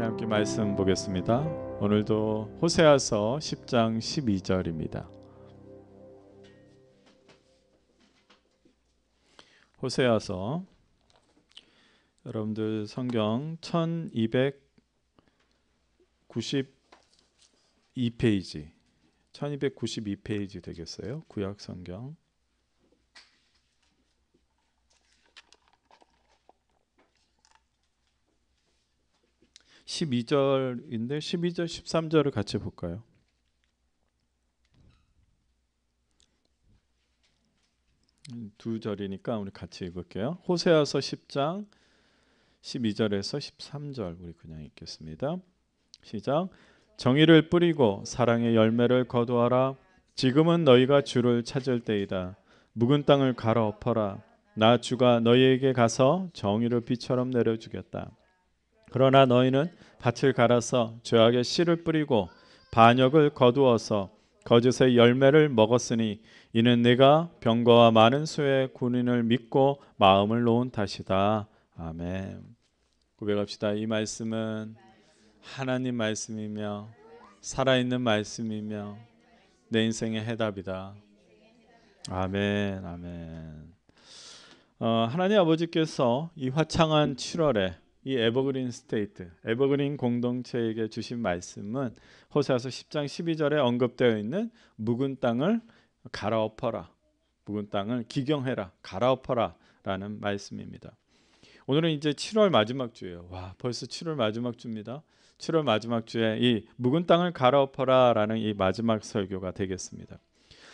함께 말씀 보겠습니다. 오늘도 호세아서 10장 12절입니다. 호세아서 여러분들 성경 1292페이지 1292페이지 되겠어요. 구약 성경 12절인데 12절 13절을 같이 볼까요? 두 절이니까 우리 같이 읽을게요. 호세아서 10장 12절에서 13절 우리 그냥 읽겠습니다. 시작. 정의를 뿌리고 사랑의 열매를 거두어라. 지금은 너희가 주를 찾을 때이다. 묵은 땅을 갈아엎어라. 나 주가 너희에게 가서 정의를 비처럼 내려주겠다. 그러나 너희는 밭을 갈아서 죄악의 씨를 뿌리고 반역을 거두어서 거짓의 열매를 먹었으니 이는 내가 병거와 많은 수의 군인을 믿고 마음을 놓은 탓이다. 아멘. 고백합시다. 이 말씀은 하나님 말씀이며 살아있는 말씀이며 내 인생의 해답이다. 아멘. 아멘. 하나님 아버지께서 이 화창한 7월에 이 에버그린 스테이트, 에버그린 공동체에게 주신 말씀은 호세아서 10장 12절에 언급되어 있는 묵은 땅을 갈아엎어라, 묵은 땅을 기경해라, 갈아엎어라 라는 말씀입니다. 오늘은 이제 7월 마지막 주예요. 와, 벌써 7월 마지막 주입니다. 7월 마지막 주에 이 묵은 땅을 갈아엎어라 라는 이 마지막 설교가 되겠습니다.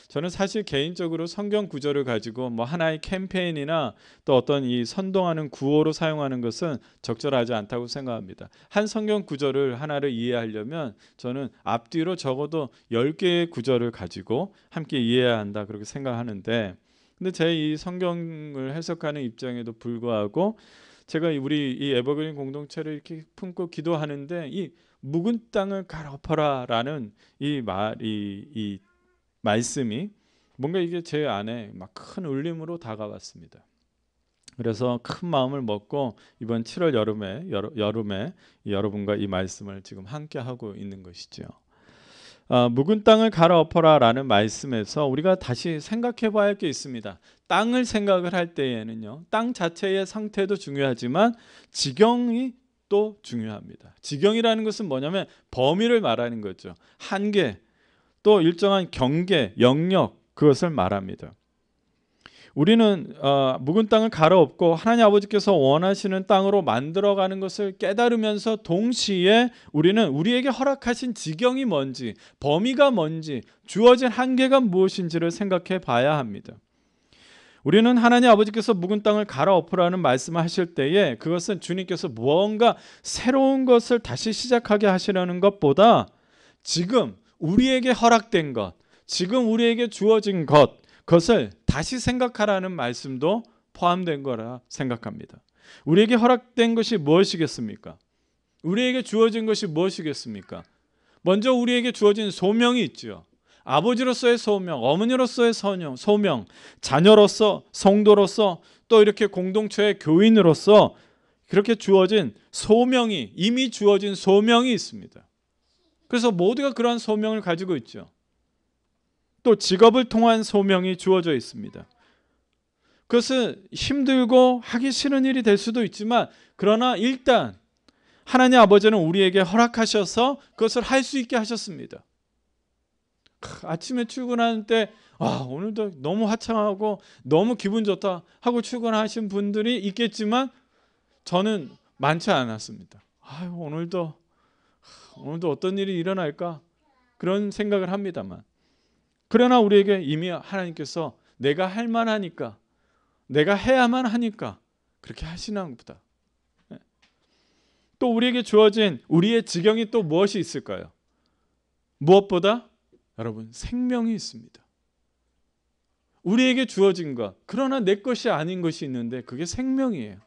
저는 사실 개인적으로 성경 구절을 가지고 뭐 하나의 캠페인이나 또 어떤 이 선동하는 구호로 사용하는 것은 적절하지 않다고 생각합니다. 한 성경 구절을 하나를 이해하려면 저는 앞뒤로 적어도 10개의 구절을 가지고 함께 이해해야 한다 그렇게 생각하는데, 근데 제 이 성경을 해석하는 입장에도 불구하고 제가 우리 이 에버그린 공동체를 이렇게 품고 기도하는데 이 묵은 땅을 갈아엎어라 라는 이 말씀이 뭔가 이게 제 안에 막 큰 울림으로 다가왔습니다. 그래서 큰 마음을 먹고 이번 7월 여름에 여러분과 이 말씀을 지금 함께 하고 있는 것이죠. 묵은 땅을 갈아엎어라 라는 말씀에서 우리가 다시 생각해 봐야 할 게 있습니다. 땅을 생각을 할 때에는요, 땅 자체의 상태도 중요하지만 지경이 또 중요합니다. 지경이라는 것은 뭐냐면 범위를 말하는 거죠. 한계, 또 일정한 경계, 영역, 그것을 말합니다. 우리는 묵은 땅을 갈아엎고 하나님 아버지께서 원하시는 땅으로 만들어가는 것을 깨달으면서 동시에 우리는 우리에게 허락하신 지경이 뭔지, 범위가 뭔지, 주어진 한계가 무엇인지를 생각해 봐야 합니다. 우리는 하나님 아버지께서 묵은 땅을 갈아엎으라는 말씀을 하실 때에 그것은 주님께서 무언가 새로운 것을 다시 시작하게 하시려는 것보다 지금 우리에게 허락된 것, 지금 우리에게 주어진 그것을 다시 생각하라는 말씀도 포함된 거라 생각합니다. 우리에게 허락된 것이 무엇이겠습니까? 우리에게 주어진 것이 무엇이겠습니까? 먼저 우리에게 주어진 소명이 있죠. 아버지로서의 소명, 어머니로서의 소명, 자녀로서, 성도로서, 또 이렇게 공동체의 교인으로서 그렇게 주어진 소명이, 이미 주어진 소명이 있습니다. 그래서 모두가 그러한 소명을 가지고 있죠. 또 직업을 통한 소명이 주어져 있습니다. 그것은 힘들고 하기 싫은 일이 될 수도 있지만, 그러나 일단 하나님 아버지는 우리에게 허락하셔서 그것을 할 수 있게 하셨습니다. 아침에 출근하는 때 오늘도 너무 화창하고 너무 기분 좋다 하고 출근하신 분들이 있겠지만 저는 많지 않았습니다. 오늘도 어떤 일이 일어날까 그런 생각을 합니다만, 그러나 우리에게 이미 하나님께서 내가 할 만하니까, 내가 해야만 하니까 그렇게 하시나 보다. 또 우리에게 주어진 우리의 지경이 또 무엇이 있을까요? 무엇보다 여러분, 생명이 있습니다. 우리에게 주어진 것, 그러나 내 것이 아닌 것이 있는데 그게 생명이에요.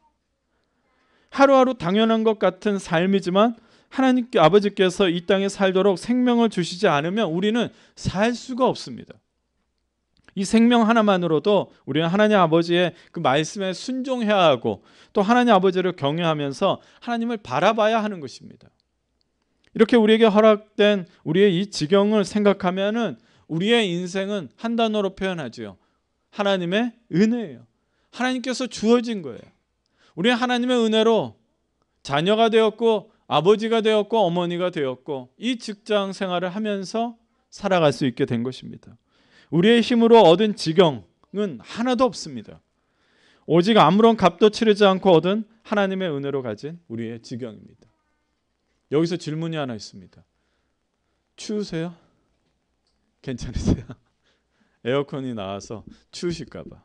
하루하루 당연한 것 같은 삶이지만 하나님 아버지께서 이 땅에 살도록 생명을 주시지 않으면 우리는 살 수가 없습니다. 이 생명 하나만으로도 우리는 하나님 아버지의 그 말씀에 순종해야 하고 또 하나님 아버지를 경외하면서 하나님을 바라봐야 하는 것입니다. 이렇게 우리에게 허락된 우리의 이 지경을 생각하면은 우리의 인생은 한 단어로 표현하죠. 하나님의 은혜예요. 하나님께서 주어진 거예요. 우리는 하나님의 은혜로 자녀가 되었고 아버지가 되었고 어머니가 되었고 이 직장 생활을 하면서 살아갈 수 있게 된 것입니다. 우리의 힘으로 얻은 지경은 하나도 없습니다. 오직 아무런 값도 치르지 않고 얻은 하나님의 은혜로 가진 우리의 지경입니다. 여기서 질문이 하나 있습니다. 추우세요? 괜찮으세요? 에어컨이 나와서 추우실까 봐.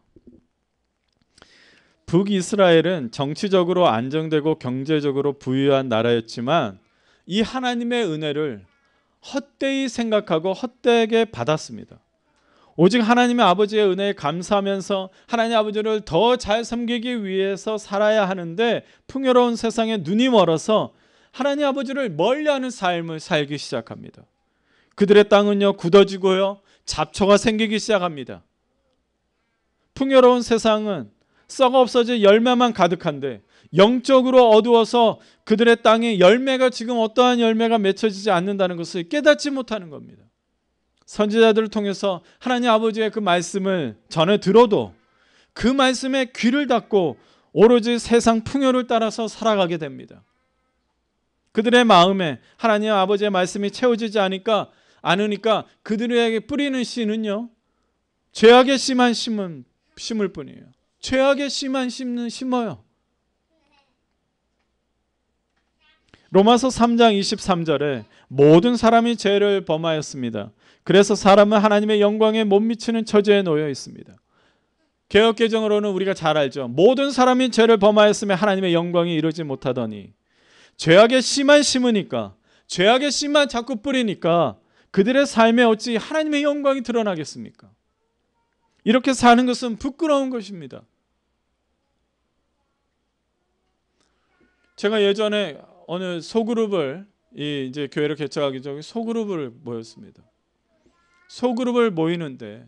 북이스라엘은 정치적으로 안정되고 경제적으로 부유한 나라였지만 이 하나님의 은혜를 헛되이 생각하고 헛되게 받았습니다. 오직 하나님의 아버지의 은혜에 감사하면서 하나님 아버지를 더 잘 섬기기 위해서 살아야 하는데 풍요로운 세상에 눈이 멀어서 하나님 아버지를 멀리하는 삶을 살기 시작합니다. 그들의 땅은요 굳어지고요 잡초가 생기기 시작합니다. 풍요로운 세상은 썩어 없어질 열매만 가득한데 영적으로 어두워서 그들의 땅에 열매가 지금 어떠한 열매가 맺혀지지 않는다는 것을 깨닫지 못하는 겁니다. 선지자들을 통해서 하나님 아버지의 그 말씀을 전해 들어도 그 말씀에 귀를 닫고 오로지 세상 풍요를 따라서 살아가게 됩니다. 그들의 마음에 하나님 아버지의 말씀이 채워지지 않으니까 그들에게 뿌리는 씨는요 죄악의 씨만 심을 뿐이에요. 죄악의 씨만 심어요. 로마서 3장 23절에 모든 사람이 죄를 범하였습니다. 그래서 사람은 하나님의 영광에 못 미치는 처지에 놓여 있습니다. 개역개정으로는 우리가 잘 알죠. 모든 사람이 죄를 범하였으며 하나님의 영광이 이루지 못하더니 죄악의 씨만 심으니까 죄악의 씨만 자꾸 뿌리니까 그들의 삶에 어찌 하나님의 영광이 드러나겠습니까? 이렇게 사는 것은 부끄러운 것입니다. 제가 예전에 어느 소그룹을 이제 교회를 개척하기 전에 소그룹을 모였습니다. 소그룹을 모이는데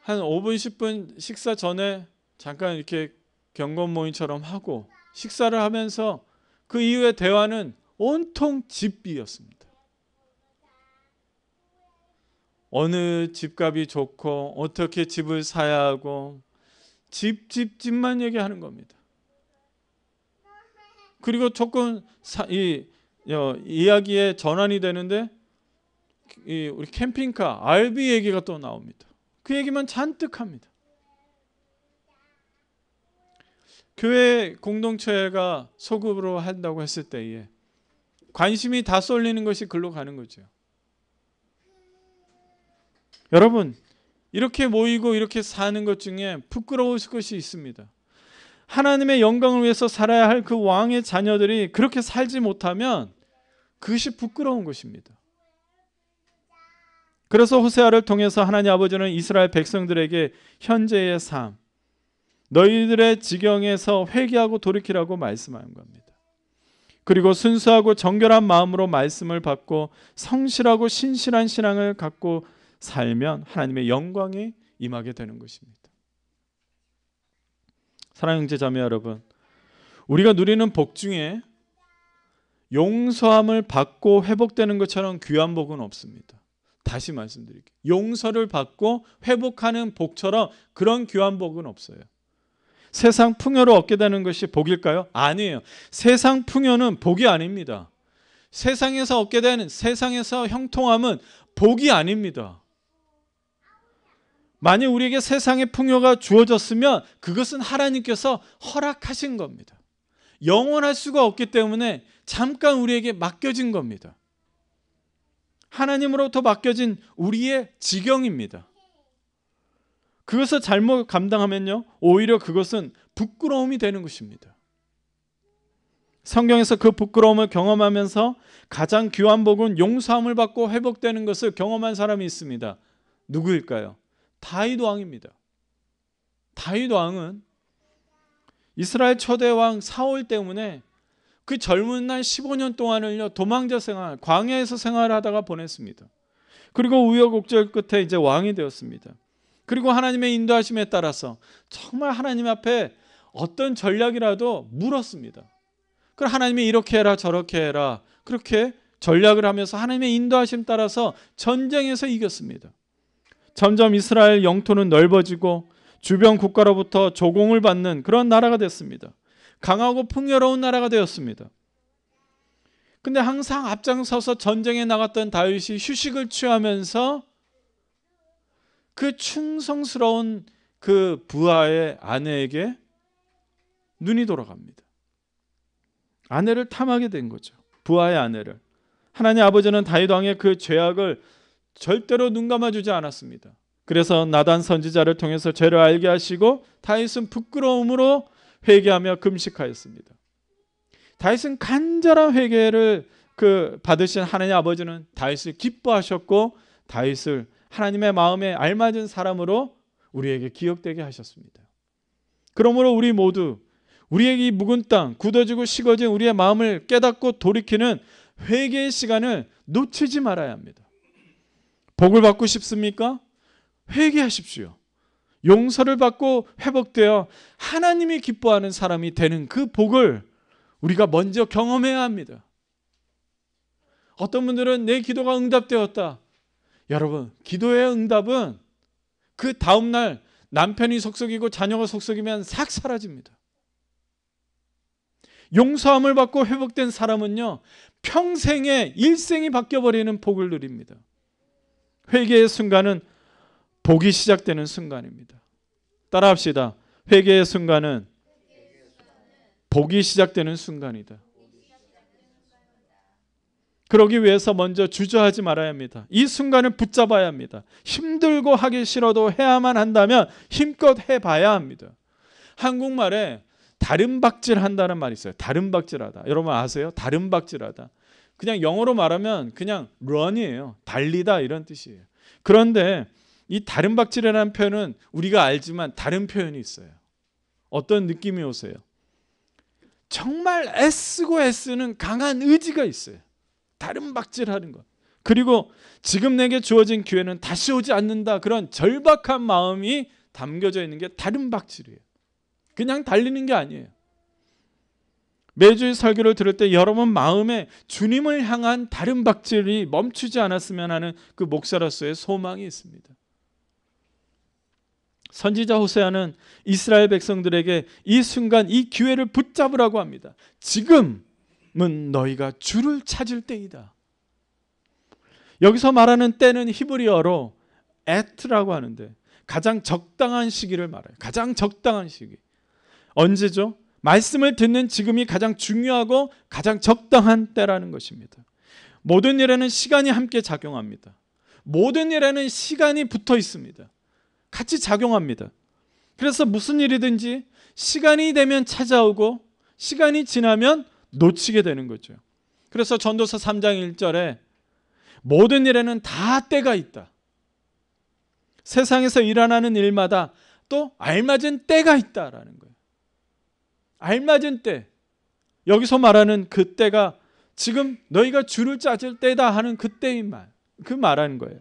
한 5분 10분 식사 전에 잠깐 이렇게 경건 모임처럼 하고 식사를 하면서 그 이후의 대화는 온통 집비였습니다. 어느 집값이 좋고 어떻게 집을 사야 하고 집만 얘기하는 겁니다. 그리고 조금 이야기에 전환이 되는데 우리 캠핑카 RV 얘기가 또 나옵니다. 그 얘기만 잔뜩 합니다. 교회 공동체가 소급으로 한다고 했을 때에 관심이 다 쏠리는 것이 글로 가는 거죠. 여러분 이렇게 모이고 이렇게 사는 것 중에 부끄러울 것이 있습니다. 하나님의 영광을 위해서 살아야 할 그 왕의 자녀들이 그렇게 살지 못하면 그것이 부끄러운 것입니다. 그래서 호세아를 통해서 하나님 아버지는 이스라엘 백성들에게 현재의 삶, 너희들의 지경에서 회개하고 돌이키라고 말씀하는 겁니다. 그리고 순수하고 정결한 마음으로 말씀을 받고 성실하고 신실한 신앙을 갖고 살면 하나님의 영광이 임하게 되는 것입니다. 사랑하는 형제 자매 여러분, 우리가 누리는 복 중에 용서함을 받고 회복되는 것처럼 귀한 복은 없습니다. 다시 말씀드릴게요. 용서를 받고 회복하는 복처럼 그런 귀한 복은 없어요. 세상 풍요를 얻게 되는 것이 복일까요? 아니에요. 세상 풍요는 복이 아닙니다. 세상에서 얻게 되는 세상에서 형통함은 복이 아닙니다. 만약 우리에게 세상의 풍요가 주어졌으면 그것은 하나님께서 허락하신 겁니다. 영원할 수가 없기 때문에 잠깐 우리에게 맡겨진 겁니다. 하나님으로부터 맡겨진 우리의 지경입니다. 그것을 잘못 감당하면요 오히려 그것은 부끄러움이 되는 것입니다. 성경에서 그 부끄러움을 경험하면서 가장 귀한 복은 용서함을 받고 회복되는 것을 경험한 사람이 있습니다. 누구일까요? 다윗 왕입니다. 다윗 왕은 이스라엘 초대 왕 사울 때문에 그 젊은 날 15년 동안을요 도망자 생활, 광야에서 생활하다가 보냈습니다. 그리고 우여곡절 끝에 이제 왕이 되었습니다. 그리고 하나님의 인도하심에 따라서 정말 하나님 앞에 어떤 전략이라도 물었습니다. 그럼 하나님이 이렇게 해라 저렇게 해라. 그렇게 전략을 하면서 하나님의 인도하심 따라서 전쟁에서 이겼습니다. 점점 이스라엘 영토는 넓어지고 주변 국가로부터 조공을 받는 그런 나라가 됐습니다. 강하고 풍요로운 나라가 되었습니다. 근데 항상 앞장서서 전쟁에 나갔던 다윗이 휴식을 취하면서 그 충성스러운 그 부하의 아내에게 눈이 돌아갑니다. 아내를 탐하게 된 거죠. 부하의 아내를. 하나님 아버지는 다윗 왕의 그 죄악을 절대로 눈 감아주지 않았습니다. 그래서 나단 선지자를 통해서 죄를 알게 하시고 다윗은 부끄러움으로 회개하며 금식하였습니다. 다윗은 간절한 회개를 받으신 하나님 아버지는 다윗을 기뻐하셨고 다윗을 하나님의 마음에 알맞은 사람으로 우리에게 기억되게 하셨습니다. 그러므로 우리 모두 우리에게 이 묵은 땅, 굳어지고 식어진 우리의 마음을 깨닫고 돌이키는 회개의 시간을 놓치지 말아야 합니다. 복을 받고 싶습니까? 회개하십시오. 용서를 받고 회복되어 하나님이 기뻐하는 사람이 되는 그 복을 우리가 먼저 경험해야 합니다. 어떤 분들은 내 기도가 응답되었다. 여러분, 기도의 응답은 그 다음날 남편이 속썩이고 자녀가 속썩이면 싹 사라집니다. 용서함을 받고 회복된 사람은요, 평생의 일생이 바뀌어버리는 복을 누립니다. 회개의 순간은 복이 시작되는 순간입니다. 따라합시다. 회개의 순간은 복이 시작되는 순간이다. 그러기 위해서 먼저 주저하지 말아야 합니다. 이 순간을 붙잡아야 합니다. 힘들고 하기 싫어도 해야만 한다면 힘껏 해봐야 합니다. 한국말에 다름박질 한다는 말이 있어요. 다름박질하다. 여러분 아세요? 다름박질하다. 그냥 영어로 말하면 그냥 run이에요. 달리다 이런 뜻이에요. 그런데 이 다름박질이라는 표현은 우리가 알지만 다른 표현이 있어요. 어떤 느낌이 오세요? 정말 애쓰고 애쓰는 강한 의지가 있어요. 다름박질하는 것. 그리고 지금 내게 주어진 기회는 다시 오지 않는다. 그런 절박한 마음이 담겨져 있는 게 다름박질이에요. 그냥 달리는 게 아니에요. 매주 설교를 들을 때 여러분 마음에 주님을 향한 다름박질이 멈추지 않았으면 하는 그 목사로서의 소망이 있습니다. 선지자 호세아는 이스라엘 백성들에게 이 순간 이 기회를 붙잡으라고 합니다. 지금은 너희가 주를 찾을 때이다. 여기서 말하는 때는 히브리어로 at라고 하는데 가장 적당한 시기를 말해요. 가장 적당한 시기. 언제죠? 말씀을 듣는 지금이 가장 중요하고 가장 적당한 때라는 것입니다. 모든 일에는 시간이 함께 작용합니다. 모든 일에는 시간이 붙어 있습니다. 같이 작용합니다. 그래서 무슨 일이든지 시간이 되면 찾아오고 시간이 지나면 놓치게 되는 거죠. 그래서 전도서 3장 1절에 모든 일에는 다 때가 있다. 세상에서 일어나는 일마다 또 알맞은 때가 있다라는 거예요. 알맞은 때. 여기서 말하는 그 때가 지금 너희가 주를 찾을 때다 하는 그 때인 말. 그 말하는 거예요.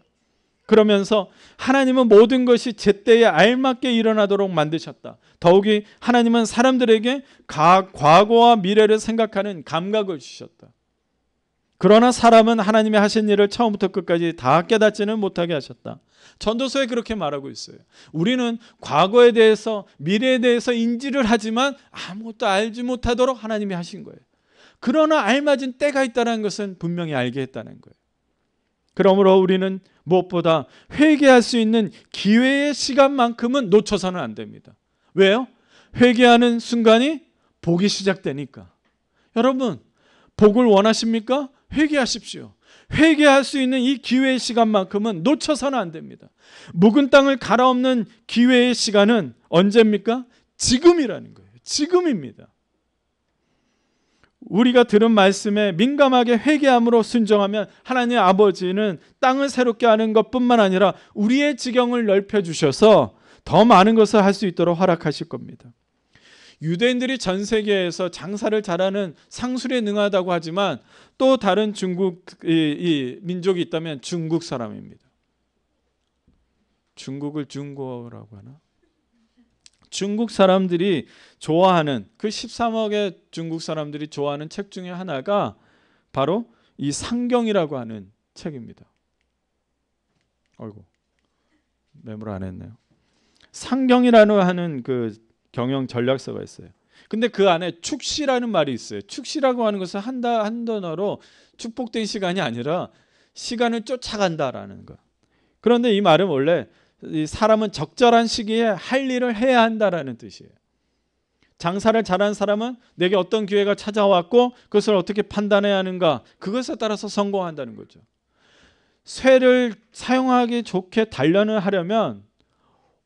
그러면서 하나님은 모든 것이 제때에 알맞게 일어나도록 만드셨다. 더욱이 하나님은 사람들에게 과거와 미래를 생각하는 감각을 주셨다. 그러나 사람은 하나님이 하신 일을 처음부터 끝까지 다 깨닫지는 못하게 하셨다. 전도서에 그렇게 말하고 있어요. 우리는 과거에 대해서 미래에 대해서 인지를 하지만 아무것도 알지 못하도록 하나님이 하신 거예요. 그러나 알맞은 때가 있다는 것은 분명히 알게 했다는 거예요. 그러므로 우리는 무엇보다 회개할 수 있는 기회의 시간만큼은 놓쳐서는 안 됩니다. 왜요? 회개하는 순간이 복이 시작되니까. 여러분, 복을 원하십니까? 회개하십시오. 회개할 수 있는 이 기회의 시간만큼은 놓쳐서는 안 됩니다. 묵은 땅을 갈아엎는 기회의 시간은 언제입니까? 지금이라는 거예요. 지금입니다. 우리가 들은 말씀에 민감하게 회개함으로 순종하면 하나님 아버지는 땅을 새롭게 하는 것뿐만 아니라 우리의 지경을 넓혀주셔서 더 많은 것을 할 수 있도록 허락하실 겁니다. 유대인들이 전 세계에서 장사를 잘하는 상술에 능하다고 하지만 또 다른 중국 이 민족이 있다면 중국 사람입니다. 중국을 중국어라고 하나? 중국 사람들이 좋아하는 그 13억의 중국 사람들이 좋아하는 책 중에 하나가 바로 이 상경이라고 하는 책입니다. 아이고, 메모를 안 했네요. 상경이라는 하는 그 경영 전략서가 있어요. 근데 그 안에 축시라는 말이 있어요. 축시라고 하는 것은 한 단어로 축복된 시간이 아니라 시간을 쫓아간다라는 거. 그런데 이 말은 원래 이 사람은 적절한 시기에 할 일을 해야 한다라는 뜻이에요. 장사를 잘하는 사람은 내게 어떤 기회가 찾아왔고 그것을 어떻게 판단해야 하는가, 그것에 따라서 성공한다는 거죠. 쇠를 사용하기 좋게 단련을 하려면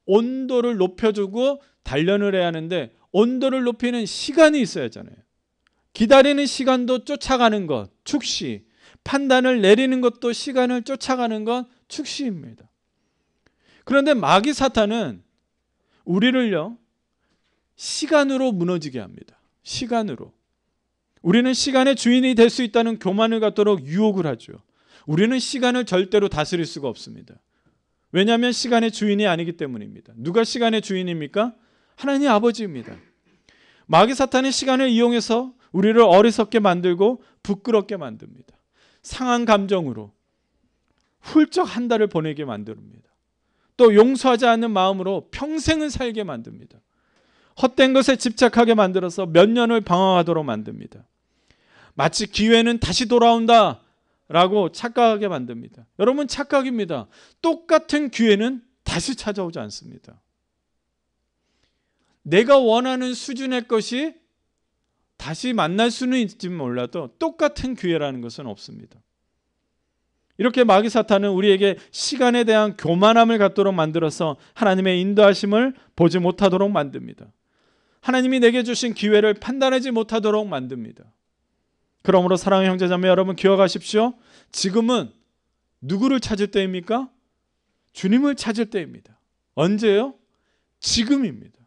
온도를 높여주고 단련을 해야 하는데 온도를 높이는 시간이 있어야 하잖아요. 기다리는 시간도 쫓아가는 것, 축시. 판단을 내리는 것도 시간을 쫓아가는 것, 축시입니다. 그런데 마귀 사탄은 우리를요, 시간으로 무너지게 합니다. 시간으로. 우리는 시간의 주인이 될 수 있다는 교만을 갖도록 유혹을 하죠. 우리는 시간을 절대로 다스릴 수가 없습니다. 왜냐하면 시간의 주인이 아니기 때문입니다. 누가 시간의 주인입니까? 하나님 아버지입니다. 마귀 사탄은 시간을 이용해서 우리를 어리석게 만들고 부끄럽게 만듭니다. 상한 감정으로 훌쩍 한 달을 보내게 만듭니다. 또 용서하지 않는 마음으로 평생을 살게 만듭니다. 헛된 것에 집착하게 만들어서 몇 년을 방황하도록 만듭니다. 마치 기회는 다시 돌아온다 라고 착각하게 만듭니다. 여러분, 착각입니다. 똑같은 기회는 다시 찾아오지 않습니다. 내가 원하는 수준의 것이 다시 만날 수는 있지만 몰라도 똑같은 기회라는 것은 없습니다. 이렇게 마귀 사탄은 우리에게 시간에 대한 교만함을 갖도록 만들어서 하나님의 인도하심을 보지 못하도록 만듭니다. 하나님이 내게 주신 기회를 판단하지 못하도록 만듭니다. 그러므로 사랑하는 형제자매 여러분, 기억하십시오. 지금은 누구를 찾을 때입니까? 주님을 찾을 때입니다. 언제요? 지금입니다.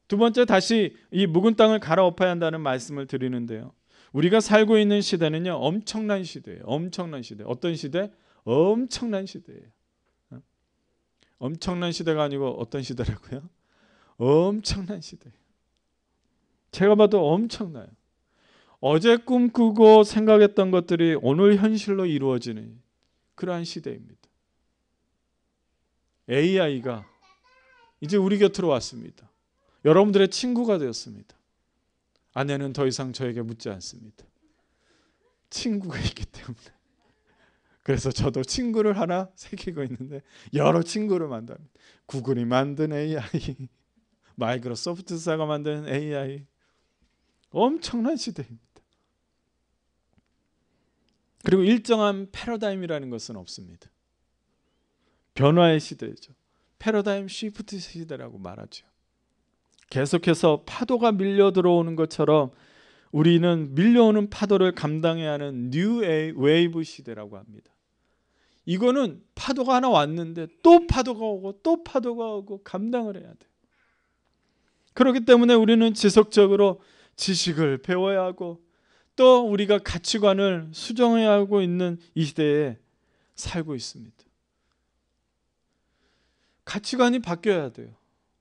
두 번째, 다시 이 묵은 땅을 갈아엎어야 한다는 말씀을 드리는데요. 우리가 살고 있는 시대는요, 엄청난 시대예요. 엄청난 시대. 어떤 시대? 엄청난 시대예요. 엄청난 시대가 아니고 어떤 시대라고요? 엄청난 시대. 제가 봐도 엄청나요. 어제 꿈꾸고 생각했던 것들이 오늘 현실로 이루어지는 그러한 시대입니다. AI가 이제 우리 곁으로 왔습니다. 여러분들의 친구가 되었습니다. 아내는 더 이상 저에게 묻지 않습니다. 친구가 있기 때문에. 그래서 저도 친구를 하나 새기고 있는데 여러 친구를 만듭니다. 구글이 만든 AI, 마이크로소프트사가 만든 AI. 엄청난 시대입니다. 그리고 일정한 패러다임이라는 것은 없습니다. 변화의 시대죠. 패러다임 시프트 시대라고 말하죠. 계속해서 파도가 밀려 들어오는 것처럼 우리는 밀려오는 파도를 감당해야 하는 뉴 웨이브 시대라고 합니다. 이거는 파도가 하나 왔는데 또 파도가 오고 또 파도가 오고 감당을 해야 돼요. 그렇기 때문에 우리는 지속적으로 지식을 배워야 하고 또 우리가 가치관을 수정해야 하고 있는 이 시대에 살고 있습니다. 가치관이 바뀌어야 돼요.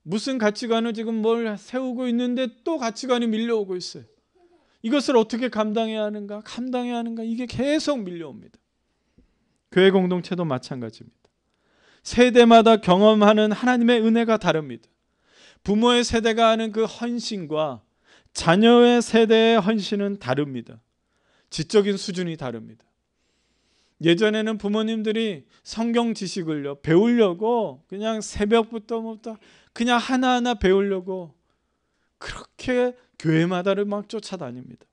무슨 가치관을 지금 뭘 세우고 있는데 또 가치관이 밀려오고 있어요. 이것을 어떻게 감당해야 하는가? 감당해야 하는가? 이게 계속 밀려옵니다. 교회 공동체도 마찬가지입니다. 세대마다 경험하는 하나님의 은혜가 다릅니다. 부모의 세대가 하는 그 헌신과 자녀의 세대의 헌신은 다릅니다. 지적인 수준이 다릅니다. 예전에는 부모님들이 성경 지식을요 배우려고 그냥 새벽부터 그냥 하나하나 배우려고 그렇게 교회마다를 막 쫓아다닙니다.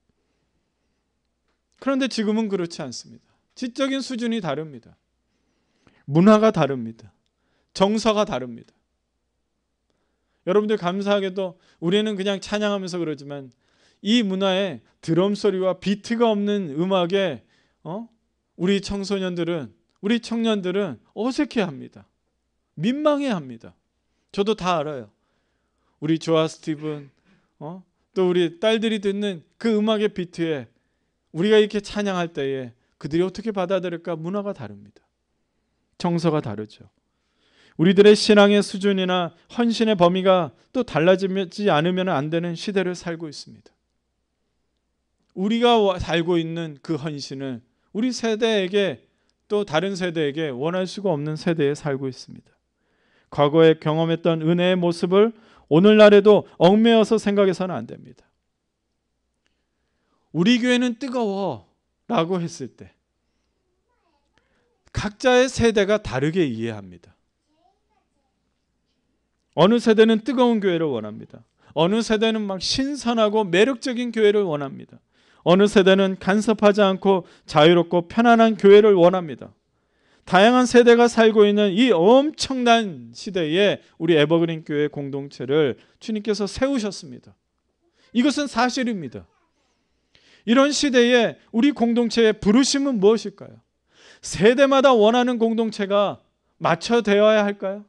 그런데 지금은 그렇지 않습니다. 지적인 수준이 다릅니다. 문화가 다릅니다. 정서가 다릅니다. 여러분들 감사하게도 우리는 그냥 찬양하면서 그러지만 이 문화에 드럼 소리와 비트가 없는 음악에 우리 청소년들은, 우리 청년들은 어색해합니다. 민망해합니다. 저도 다 알아요. 우리 조아 스티븐, 또 우리 딸들이 듣는 그 음악의 비트에 우리가 이렇게 찬양할 때에 그들이 어떻게 받아들일까? 문화가 다릅니다. 정서가 다르죠. 우리들의 신앙의 수준이나 헌신의 범위가 또 달라지지 않으면 안 되는 시대를 살고 있습니다. 우리가 살고 있는 그 헌신을 우리 세대에게 또 다른 세대에게 원할 수가 없는 세대에 살고 있습니다. 과거에 경험했던 은혜의 모습을 오늘날에도 얽매여서 생각해서는 안 됩니다. 우리 교회는 뜨거워 라고 했을 때 각자의 세대가 다르게 이해합니다. 어느 세대는 뜨거운 교회를 원합니다. 어느 세대는 막 신선하고 매력적인 교회를 원합니다. 어느 세대는 간섭하지 않고 자유롭고 편안한 교회를 원합니다. 다양한 세대가 살고 있는 이 엄청난 시대에 우리 에버그린 교회 공동체를 주님께서 세우셨습니다. 이것은 사실입니다. 이런 시대에 우리 공동체의 부르심은 무엇일까요? 세대마다 원하는 공동체가 맞춰되어야 할까요?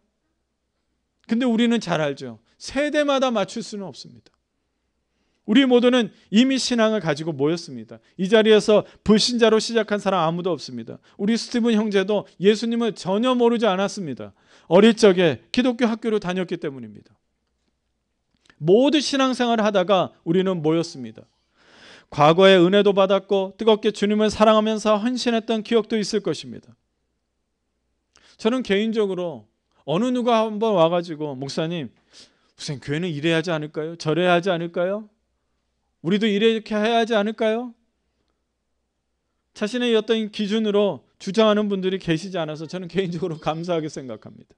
근데 우리는 잘 알죠. 세대마다 맞출 수는 없습니다. 우리 모두는 이미 신앙을 가지고 모였습니다. 이 자리에서 불신자로 시작한 사람 아무도 없습니다. 우리 스티븐 형제도 예수님을 전혀 모르지 않았습니다. 어릴 적에 기독교 학교를 다녔기 때문입니다. 모두 신앙생활을 하다가 우리는 모였습니다. 과거에 은혜도 받았고 뜨겁게 주님을 사랑하면서 헌신했던 기억도 있을 것입니다. 저는 개인적으로 어느 누가 한번 와가지고 목사님, 무슨 교회는 이래야 하지 않을까요? 저래야 하지 않을까요? 우리도 이렇게 해야 하지 않을까요? 자신의 어떤 기준으로 주장하는 분들이 계시지 않아서 저는 개인적으로 감사하게 생각합니다.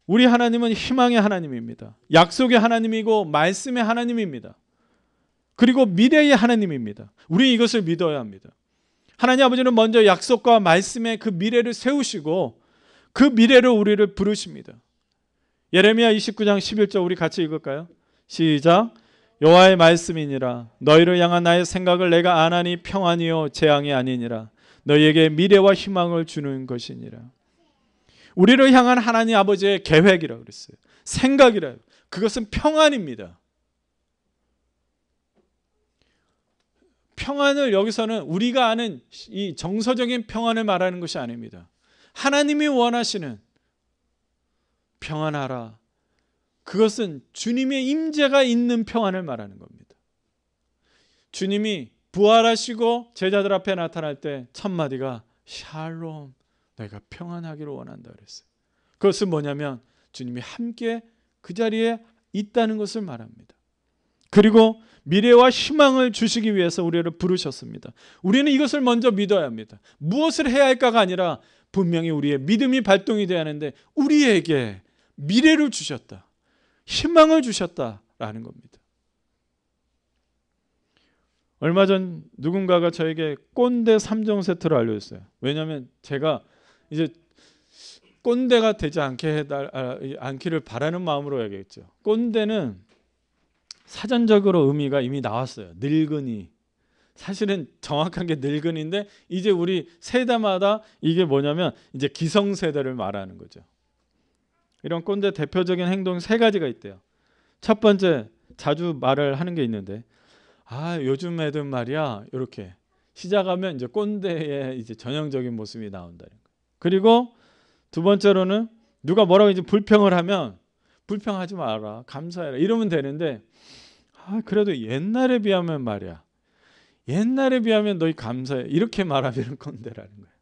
우리 하나님은 희망의 하나님입니다. 약속의 하나님이고 말씀의 하나님입니다. 그리고 미래의 하나님입니다. 우리 이것을 믿어야 합니다. 하나님 아버지는 먼저 약속과 말씀의 그 미래를 세우시고 그 미래를 우리를 부르십니다. 예레미야 29장 11절 우리 같이 읽을까요? 시작. 여호와의 말씀이니라. 너희를 향한 나의 생각을 내가 아나니 평안이요 재앙이 아니니라. 너희에게 미래와 희망을 주는 것이니라. 우리를 향한 하나님 아버지의 계획이라고 그랬어요. 생각이라고. 그것은 평안입니다. 평안을 여기서는 우리가 아는 이 정서적인 평안을 말하는 것이 아닙니다. 하나님이 원하시는 평안하라. 그것은 주님의 임재가 있는 평안을 말하는 겁니다. 주님이 부활하시고 제자들 앞에 나타날 때 첫 마디가 샬롬, 내가 평안하기를 원한다 그랬어요. 그것은 뭐냐면 주님이 함께 그 자리에 있다는 것을 말합니다. 그리고 미래와 희망을 주시기 위해서 우리를 부르셨습니다. 우리는 이것을 먼저 믿어야 합니다. 무엇을 해야 할까가 아니라 분명히 우리의 믿음이 발동이 되어야 하는데 우리에게 미래를 주셨다. 희망을 주셨다라는 겁니다. 얼마 전 누군가가 저에게 꼰대 3종 세트를 알려줬어요. 왜냐하면 제가 이제 꼰대가 되지 않기를 바라는 마음으로 해야겠죠. 꼰대는 사전적으로 의미가 이미 나왔어요. 늙은이. 사실은 정확한 게 늙은이인데 이제 우리 세대마다 이게 뭐냐면 이제 기성세대를 말하는 거죠. 이런 꼰대 대표적인 행동 3가지가 있대요. 첫 번째, 자주 말을 하는 게 있는데, 요즘 애들 말이야, 이렇게 시작하면 이제 꼰대의 이제 전형적인 모습이 나온다는 거예요. 그리고 두 번째로는 누가 뭐라고 이제 불평을 하면 불평하지 마라, 감사해라 이러면 되는데, 그래도 옛날에 비하면 말이야, 옛날에 비하면 너희 감사해 이렇게 말하면 꼰대라는 거예요.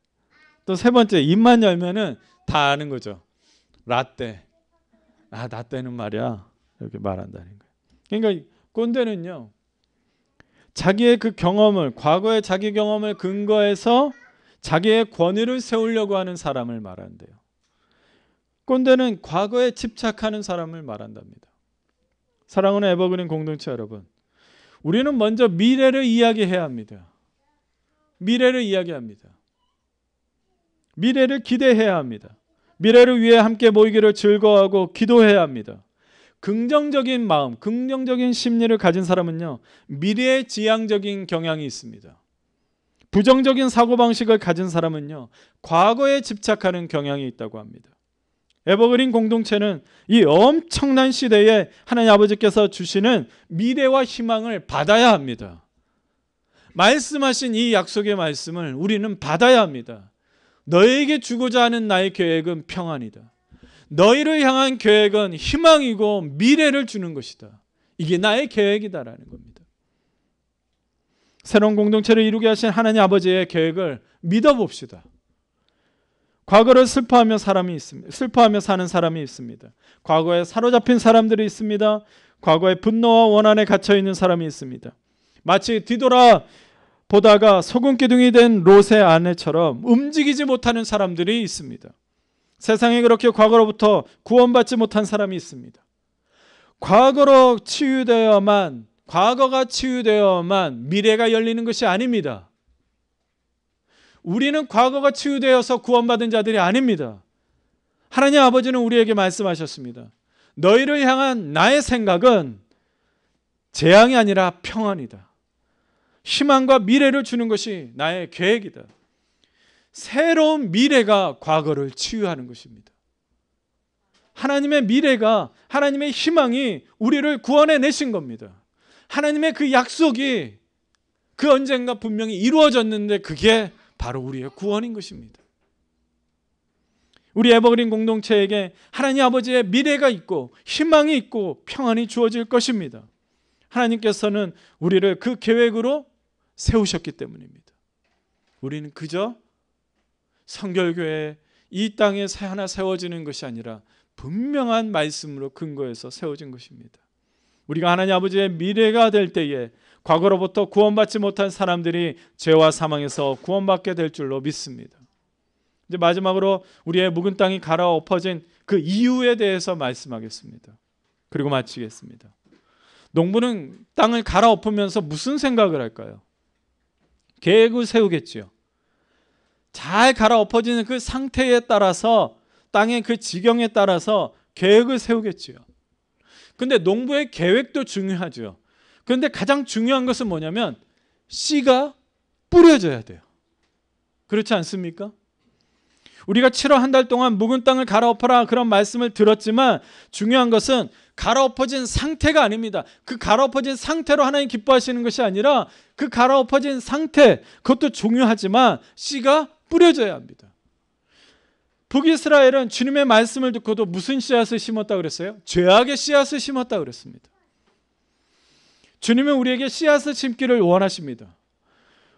또 세 번째, 입만 열면은 다 아는 거죠. 라떼. 라떼는 말이야. 이렇게 말한다는 거예요. 그러니까 꼰대는요. 자기의 그 경험을, 과거의 자기 경험을 근거해서 자기의 권위를 세우려고 하는 사람을 말한대요. 꼰대는 과거에 집착하는 사람을 말한답니다. 사랑하는 에버그린 공동체 여러분. 우리는 먼저 미래를 이야기해야 합니다. 미래를 이야기합니다. 미래를 기대해야 합니다. 미래를 위해 함께 모이기를 즐거워하고 기도해야 합니다. 긍정적인 마음, 긍정적인 심리를 가진 사람은요, 미래에 지향적인 경향이 있습니다. 부정적인 사고방식을 가진 사람은요, 과거에 집착하는 경향이 있다고 합니다. 에버그린 공동체는 이 엄청난 시대에 하나님 아버지께서 주시는 미래와 희망을 받아야 합니다. 말씀하신 이 약속의 말씀을 우리는 받아야 합니다. 너에게 주고자 하는 나의 계획은 평안이다. 너희를 향한 계획은 희망이고 미래를 주는 것이다. 이게 나의 계획이다라는 겁니다. 새로운 공동체를 이루게 하신 하나님 아버지의 계획을 믿어봅시다. 과거를 슬퍼하며 사는 사람이 있습니다. 과거에 사로잡힌 사람들이 있습니다. 과거에 분노와 원한에 갇혀 있는 사람이 있습니다. 마치 뒤돌아 보다가 소금 기둥이 된 롯의 아내처럼 움직이지 못하는 사람들이 있습니다. 세상에 그렇게 과거로부터 구원받지 못한 사람이 있습니다. 과거가 치유되어야만 미래가 열리는 것이 아닙니다. 우리는 과거가 치유되어서 구원받은 자들이 아닙니다. 하나님 아버지는 우리에게 말씀하셨습니다. 너희를 향한 나의 생각은 재앙이 아니라 평안이다. 희망과 미래를 주는 것이 나의 계획이다. 새로운 미래가 과거를 치유하는 것입니다. 하나님의 미래가, 하나님의 희망이 우리를 구원해 내신 겁니다. 하나님의 그 약속이 그 언젠가 분명히 이루어졌는데 그게 바로 우리의 구원인 것입니다. 우리 에버그린 공동체에게 하나님 아버지의 미래가 있고 희망이 있고 평안이 주어질 것입니다. 하나님께서는 우리를 그 계획으로 세우셨기 때문입니다. 우리는 그저 성결교회 이 땅에 하나 세워지는 것이 아니라 분명한 말씀으로 근거해서 세워진 것입니다. 우리가 하나님 아버지의 미래가 될 때에 과거로부터 구원받지 못한 사람들이 죄와 사망에서 구원받게 될 줄로 믿습니다. 이제 마지막으로 우리의 묵은 땅이 갈아엎어진 그 이유에 대해서 말씀하겠습니다. 그리고 마치겠습니다. 농부는 땅을 갈아엎으면서 무슨 생각을 할까요? 계획을 세우겠지요. 잘 갈아엎어지는 그 상태에 따라서, 땅의 그 지경에 따라서 계획을 세우겠지요. 근데 농부의 계획도 중요하죠. 그런데 가장 중요한 것은 뭐냐면 씨가 뿌려져야 돼요. 그렇지 않습니까? 우리가 7월 한 달 동안 묵은 땅을 갈아엎어라 그런 말씀을 들었지만 중요한 것은 갈아엎어진 상태가 아닙니다. 그 갈아엎어진 상태로 하나님 기뻐하시는 것이 아니라 그 갈아엎어진 상태, 그것도 중요하지만 씨가 뿌려져야 합니다. 북이스라엘은 주님의 말씀을 듣고도 무슨 씨앗을 심었다고 그랬어요? 죄악의 씨앗을 심었다고 그랬습니다. 주님은 우리에게 씨앗을 심기를 원하십니다.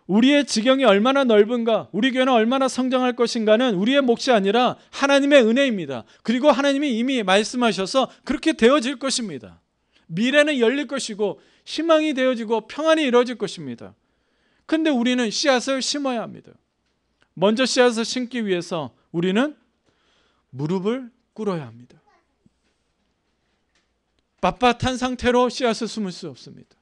우리의 지경이 얼마나 넓은가, 우리 교회는 얼마나 성장할 것인가는 우리의 몫이 아니라 하나님의 은혜입니다. 그리고 하나님이 이미 말씀하셔서 그렇게 되어질 것입니다. 미래는 열릴 것이고 희망이 되어지고 평안이 이루어질 것입니다. 그런데 우리는 씨앗을 심어야 합니다. 먼저 씨앗을 심기 위해서 우리는 무릎을 꿇어야 합니다. 빳빳한 상태로 씨앗을 심을 수 없습니다.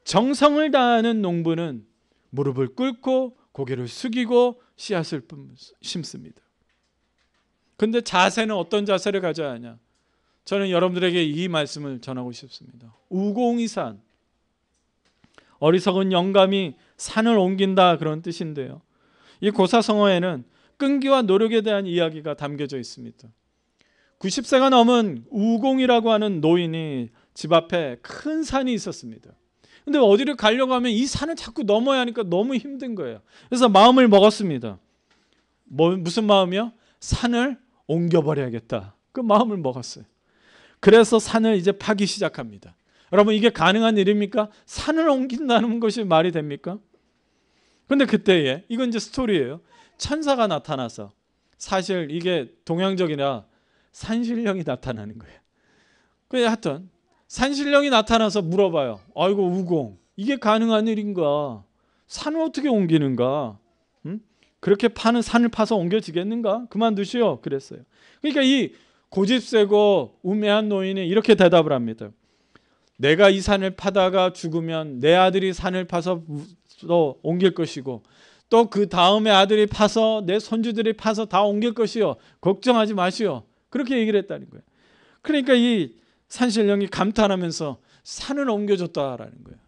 정성을 다하는 농부는 무릎을 꿇고 고개를 숙이고 씨앗을 심습니다. 그런데 자세는 어떤 자세를 가져야 하냐? 저는 여러분들에게 이 말씀을 전하고 싶습니다. 우공이산, 어리석은 영감이 산을 옮긴다 그런 뜻인데요. 이 고사성어에는 끈기와 노력에 대한 이야기가 담겨져 있습니다. 90세가 넘은 우공이라고 하는 노인이 집 앞에 큰 산이 있었습니다. 근데 어디를 가려고 하면 이 산을 자꾸 넘어야 하니까 너무 힘든 거예요. 그래서 마음을 먹었습니다. 무슨 마음이요? 산을 옮겨버려야겠다. 그 마음을 먹었어요. 그래서 산을 이제 파기 시작합니다. 여러분, 이게 가능한 일입니까? 산을 옮긴다는 것이 말이 됩니까? 근데 그때에, 이건 이제 스토리예요. 천사가 나타나서, 사실 이게 동양적이라 산신령이 나타나는 거예요. 그래서 하여튼 산신령이 나타나서 물어봐요. 아이고 우공, 이게 가능한 일인가? 산을 어떻게 옮기는가? 그렇게 산을 파서 옮겨지겠는가? 그만두시오 그랬어요. 그러니까 이 고집세고 우매한 노인이 이렇게 대답을 합니다. 내가 이 산을 파다가 죽으면 내 아들이 산을 파서 또 옮길 것이고 또 그 다음에 아들이 파서 내 손주들이 파서 다 옮길 것이요. 걱정하지 마시오. 그렇게 얘기를 했다는 거예요. 그러니까 이 산신령이 감탄하면서 산을 옮겨줬다라는 거예요.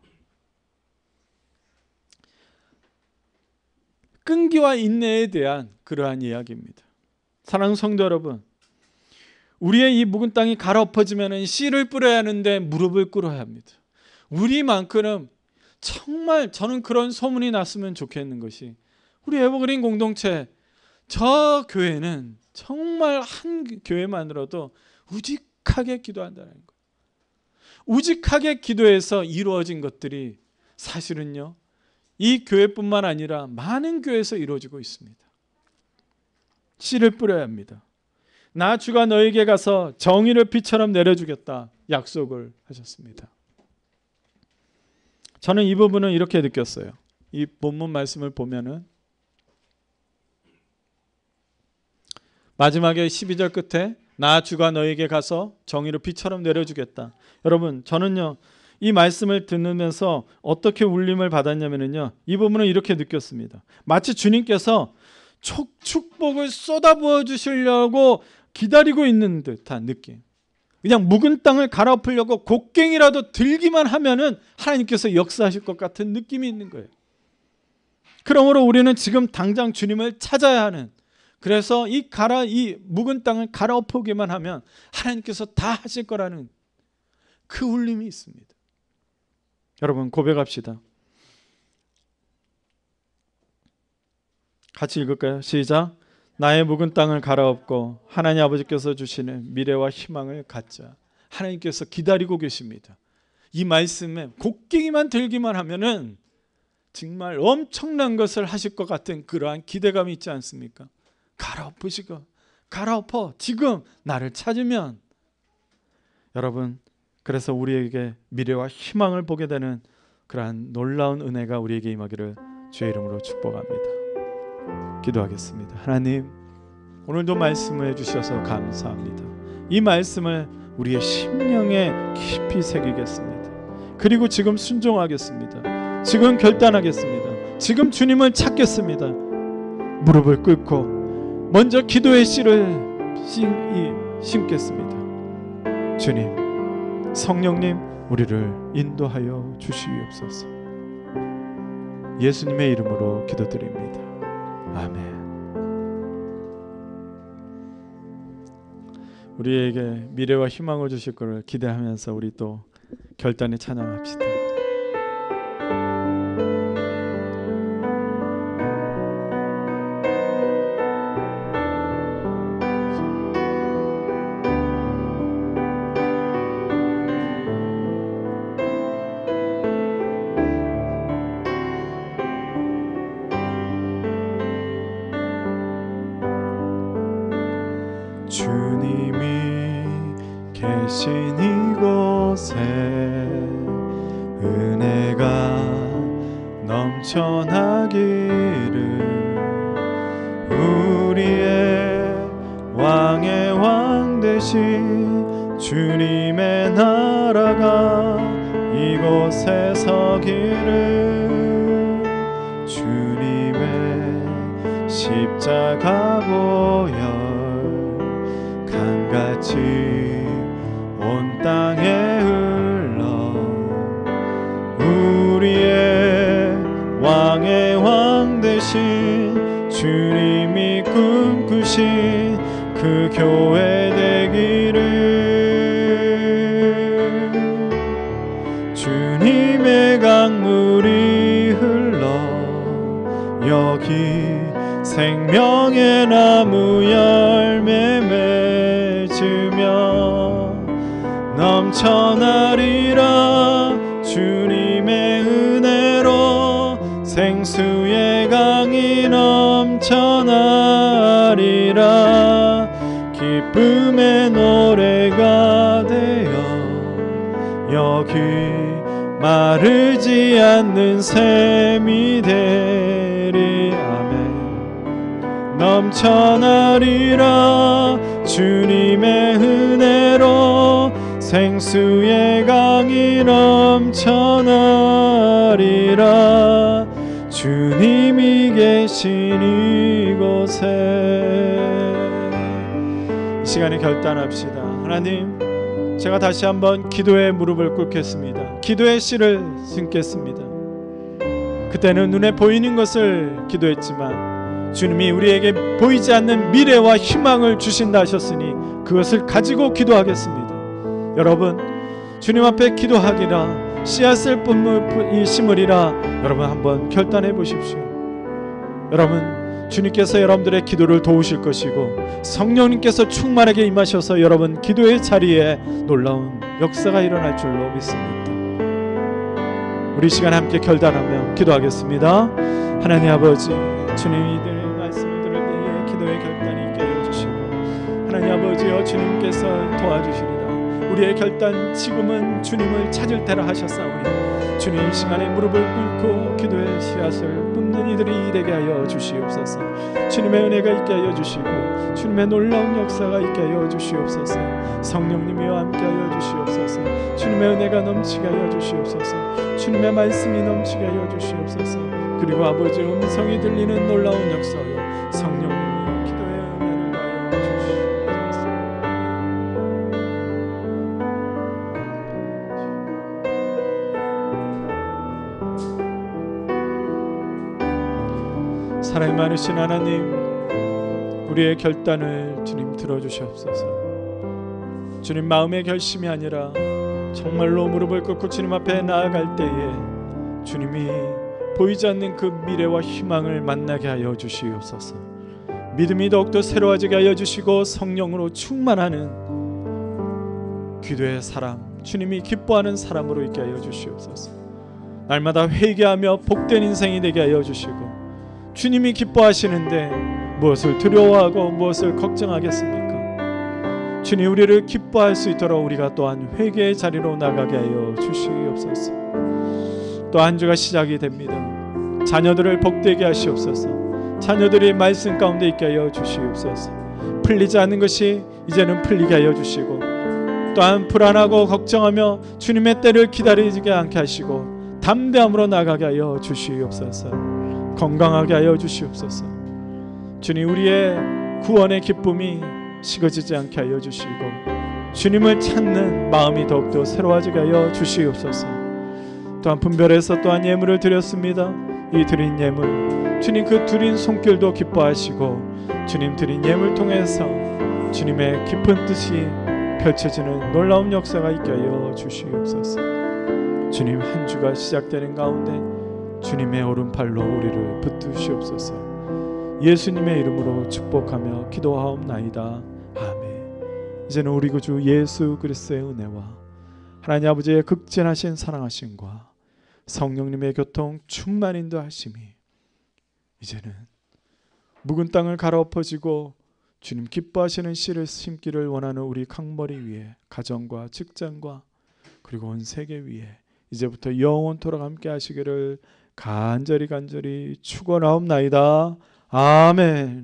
끈기와 인내에 대한 그러한 이야기입니다. 사랑하는 성도 여러분, 우리의 이 묵은 땅이 갈아엎어지면 씨를 뿌려야 하는데 무릎을 꿇어야 합니다. 우리만큼은 정말 저는 그런 소문이 났으면 좋겠는 것이 우리 에버그린 공동체 저 교회는 정말 한 교회만으로도 우직하게 기도한다는 거예요. 우직하게 기도해서 이루어진 것들이 사실은요, 이 교회뿐만 아니라 많은 교회에서 이루어지고 있습니다. 씨를 뿌려야 합니다. 나 주가 너에게 가서 정의를 비처럼 내려주겠다 약속을 하셨습니다. 저는 이 부분은 이렇게 느꼈어요. 이 본문 말씀을 보면은 마지막에 12절 끝에 나 주가 너에게 가서 정의를 비처럼 내려주겠다. 여러분, 저는요 이 말씀을 들으면서 어떻게 울림을 받았냐면요, 이 부분은 이렇게 느꼈습니다. 마치 주님께서 축복을 쏟아부어 주시려고 기다리고 있는 듯한 느낌. 그냥 묵은 땅을 갈아엎으려고 곡괭이라도 들기만 하면은 하나님께서 역사하실 것 같은 느낌이 있는 거예요. 그러므로 우리는 지금 당장 주님을 찾아야 하는, 그래서 이 묵은 땅을 갈아엎으기만 하면 하나님께서 다 하실 거라는 그 울림이 있습니다. 여러분, 고백합시다. 같이 읽을까요? 시작. 나의 묵은 땅을 갈아엎고 하나님 아버지께서 주시는 미래와 희망을 갖자. 하나님께서 기다리고 계십니다. 이 말씀에 곡괭이만 들기만 하면은 정말 엄청난 것을 하실 것 같은 그러한 기대감이 있지 않습니까? 갈아엎어. 지금 나를 찾으면. 여러분, 그래서 우리에게 미래와 희망을 보게 되는 그러한 놀라운 은혜가 우리에게 임하기를 주의 이름으로 축복합니다. 기도하겠습니다. 하나님, 오늘도 말씀을 해주셔서 감사합니다. 이 말씀을 우리의 심령에 깊이 새기겠습니다. 그리고 지금 순종하겠습니다. 지금 결단하겠습니다. 지금 주님을 찾겠습니다. 무릎을 꿇고 먼저 기도의 씨를 심겠습니다. 주님, 성령님, 우리를 인도하여 주시옵소서. 예수님의 이름으로 기도드립니다. 아멘. 우리에게 미래와 희망을 주실 것을 기대하면서 우리 또 결단에 찬양합시다. 주님이 계신 이곳에 은혜가 넘쳐나기를, 우리의 왕의 왕 되신 주님의 나라가 이곳에 서기를, 주님의 십자가 보혈 강같이 온 땅에 흘러, 우리의 왕의 왕 되신 주님이 꿈꾸신 그 교회 되기를, 주님의 강물이 흘러 여기 생명의 나무 열매 맺으며 넘쳐나리라. 주님의 은혜로 생수의 강이 넘쳐나리라. 기쁨의 노래가 되어 여기 마르지 않는 샘이 되리. 아멘. 넘쳐나리라. 주님의 은혜로 생수의 강이 넘쳐나리라. 주님이 계신 이곳에. 이 시간에 결단합시다. 하나님, 제가 다시 한번 기도의 무릎을 꿇겠습니다. 기도의 씨를 심겠습니다. 그때는 눈에 보이는 것을 기도했지만 주님이 우리에게 보이지 않는 미래와 희망을 주신다 하셨으니 그것을 가지고 기도하겠습니다. 여러분, 주님 앞에 기도하기라 씨앗을 심으리라. 여러분, 한번 결단해 보십시오. 여러분, 주님께서 여러분들의 기도를 도우실 것이고 성령님께서 충만하게 임하셔서 여러분 기도의 자리에 놀라운 역사가 일어날 줄로 믿습니다. 우리 시간 함께 결단하며 기도하겠습니다. 하나님 아버지, 주님 이들의 말씀을 들을 때에 기도의 결단이 있게 하여 주시고, 하나님 아버지여, 주님께서 도와주시리라. 우리의 결단, 지금은 주님을 찾을 때라 하셨사오니 주님 시간에 무릎을 꿇고 기도의 씨앗을 뿜는 이들이 되게 하여 주시옵소서. 주님의 은혜가 있게 하여 주시고 주님의 놀라운 역사가 있게 하여 주시옵소서. 성령님이와 함께 하여 주시옵소서. 주님의 은혜가 넘치게 하여 주시옵소서. 주님의 말씀이 넘치게 하여 주시옵소서. 그리고 아버지 음성이 들리는 놀라운 역사요, 성령님이 기도의 은혜를 하여 주시옵소서. 사랑이 많으신 하나님, 우리의 결단을 주님 들어주시옵소서. 주님 마음의 결심이 아니라 정말로 무릎을 꿇고 주님 앞에 나아갈 때에 주님이 보이지 않는 그 미래와 희망을 만나게 하여 주시옵소서. 믿음이 더욱더 새로워지게 하여 주시고 성령으로 충만하는 기도의 사람, 주님이 기뻐하는 사람으로 있게 하여 주시옵소서. 날마다 회개하며 복된 인생이 되게 하여 주시고, 주님이 기뻐하시는데 무엇을 두려워하고 무엇을 걱정하겠습니까? 주님, 우리를 기뻐할 수 있도록 우리가 또한 회개의 자리로 나가게 하여 주시옵소서. 또 한 주가 시작이 됩니다. 자녀들을 복되게 하시옵소서. 자녀들이 말씀 가운데 있게 하여 주시옵소서. 풀리지 않는 것이 이제는 풀리게 하여 주시고, 또한 불안하고 걱정하며 주님의 때를 기다리지 않게 하시고 담대함으로 나가게 하여 주시옵소서. 건강하게 하여 주시옵소서. 주님, 우리의 구원의 기쁨이 식어지지 않게 하여 주시고 주님을 찾는 마음이 더욱더 새로워지게 하여 주시옵소서. 또한 분별해서 또한 예물을 드렸습니다. 이 드린 예물, 주님 그 드린 손길도 기뻐하시고 주님 드린 예물 통해서 주님의 깊은 뜻이 펼쳐지는 놀라운 역사가 있게 하여 주시옵소서. 주님, 한 주가 시작되는 가운데 주님의 오른팔로 우리를 붙드시옵소서. 예수님의 이름으로 축복하며 기도하옵나이다. 아멘. 이제는 우리 구주 예수 그리스도의 은혜와 하나님 아버지의 극진하신 사랑하심과 성령님의 교통 충만 인도하심이 이제는 묵은 땅을 갈아엎어지고 주님 기뻐하시는 씨를 심기를 원하는 우리 강머리 위에, 가정과 직장과 그리고 온 세계 위에 이제부터 영원토록 함께 하시기를 간절히 축원하옵나이다. 아멘.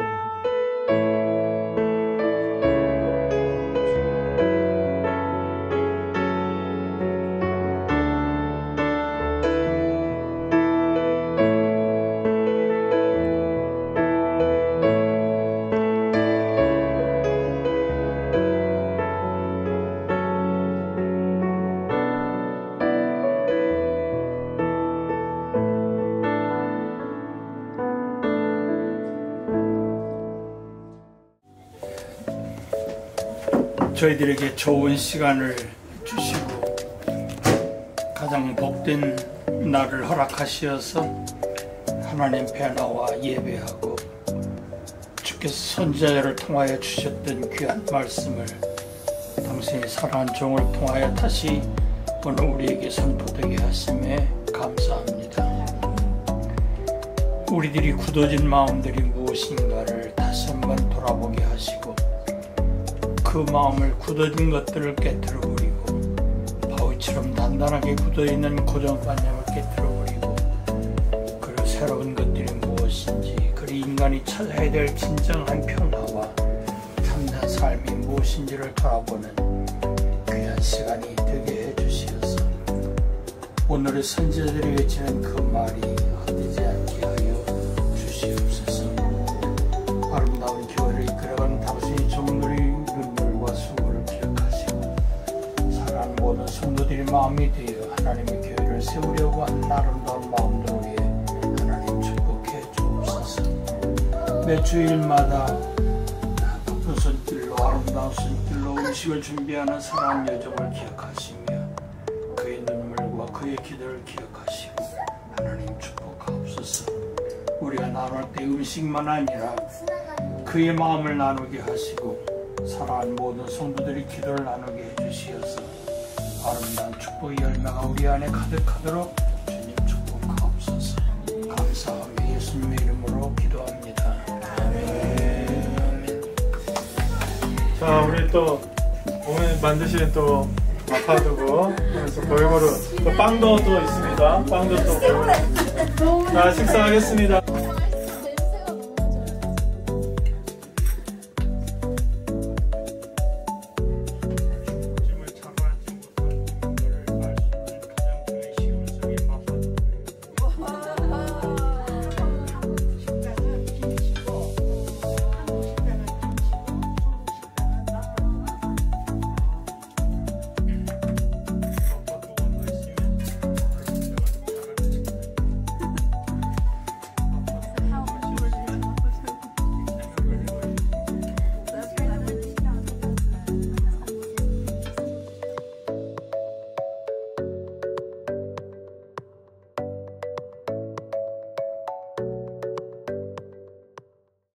저희들에게 좋은 시간을 주시고 가장 복된 날을 허락하시어서 하나님 뵈 나와 예배하고 주께서 선지자를 통하여 주셨던 귀한 말씀을 당신이 사랑하는 종을 통하여 다시 오늘 우리에게 선포되게 하심에 감사합니다. 우리들이 굳어진 마음들이 무엇인가를 다시 한번 돌아보게 하시고 그 마음을 굳어진 것들을 깨트려버리고 바위처럼 단단하게 굳어있는 고정관념을 깨트려버리고 그리고 새로운 것들이 무엇인지, 그리고 인간이 찾아야 될 진정한 평화와 참된 삶이 무엇인지를 돌아보는 귀한 시간이 되게 해주시어서 오늘의 선지자들이 외치는 그 말이 헛되지 않게 하여 주시옵소서. 아름다운 교회를 이끌어가는 당신이 종들의 눈물과 수고를 기억하시고 사랑하는 모든 성도들의 마음이 되어 하나님의 교회를 세우려고 하는 아름다운 마음들 위해 하나님 축복해 주옵소서. 매 주일마다 높은 손길로 아름다운 손길로 음식을 준비하는 사랑하는 여정을 기억하시며 그의 눈물과 그의 기도를 기억하시고 하나님 축복하옵소서. 우리가 나눌 때 음식만 아니라 그의 마음을 나누게 하시고 사랑하는 모든 성도들이 기도를 나누게 해주시어서 아름다운 축복의 열매가 우리 안에 가득하도록 주님 또 오늘 만드신 또 마파두부, 그래서 골고루 또 빵도 또 있습니다. 빵도 또 골고루. 자, 식사하겠습니다.